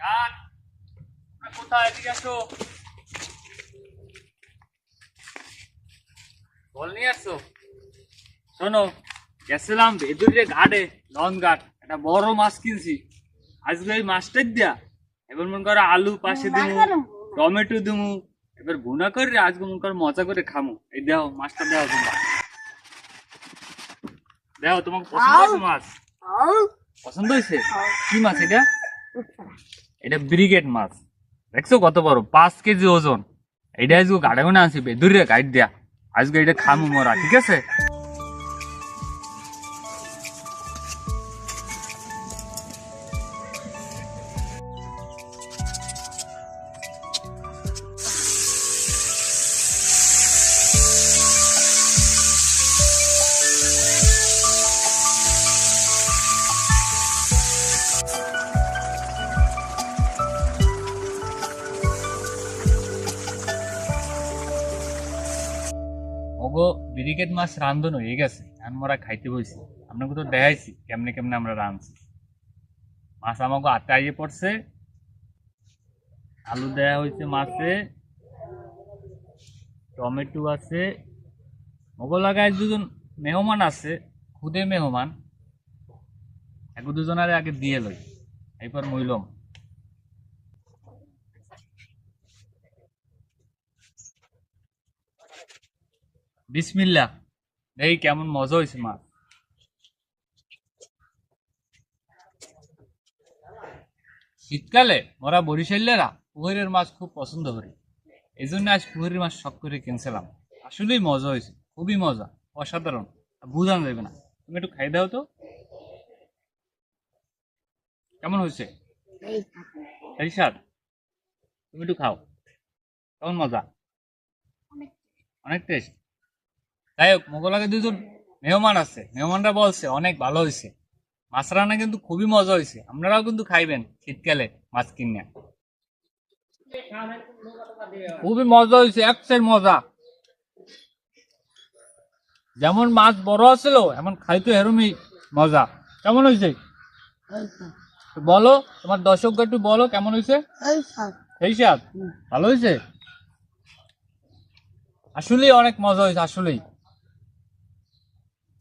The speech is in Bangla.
কাট কোথায় এদিকে আসো বল নিয়ে আসছো শোনো গেছিলাম ভেদুরে ঘাটে লন ঘাট একটা বড় মাছ কিনছি আজকে এই মাছটাই দিয়া এবার মনে করো আলু পাশে দিমু টমেটো দিমু এবার ভুনা করে আজকে মনে করো মজা করে খামু এই দেও মাছটা দেও তোমরা দেও তোমাকে পছন্দ হয়েছে মাছ পছন্দ হয়েছে কি মাছ এটা এটা ব্রিগেড মাছ দেখছো কত বড় 5 কেজি ওজন এটা আজকে গাড়ে মনে আনছি বেদুরে গাইড দেয়া আজকে এটা খামু মোরা ঠিক আছে ওগো ব্রিগেড মাছ রান্ধন হয়ে গেছে আমরা খাইতে বসছি আপনাকে তো দেখাইছি কেমনে কেমনে আমরা রাঁধছি মাছ আমাকে হাতে আইয়ে পড়ছে আলু দেয়া হয়েছে মাছে টমেটো আছে ওগো লাগায় দুজন মেহমান আছে খুদে মেহমান এক দুজনের আগে দিয়ে লই এরপর মইলম বিসমিল্লাহ এই কেমন মজা হয়েছে মাছ শীতকালে মোরা বরিশালেরা পুকুরের মাছ খুব পছন্দ করি এই জন্য আজ পুকুরের মাছ শখ করে কিনছিলাম আসলেই মজা হয়েছে খুবই মজা অসাধারণ বুঝানো যাবে না তুমি একটু খাই দাও তো কেমন হয়েছে এই স্বাদ তুমি একটু খাও কেমন মজা অনেক টেস্ট যাই হোক মোগলাকে দুজন মেহমান আছে মেহমানরা বলছে অনেক ভালো হয়েছে মাছ রান্না কিন্তু খুবই মজা হয়েছে আপনারাও কিন্তু খাইবেন শীতকালে মাছ কিনে খুবই মজা হয়েছে এক সাইড মজা যেমন মাছ বড় আছিল এমন খাইতে এরমই মজা কেমন হয়েছে বলো তোমার দর্শককে একটু বলো কেমন হয়েছে এই স্বাদ ভালো হয়েছে আসলেই অনেক মজা হয়েছে আসলেই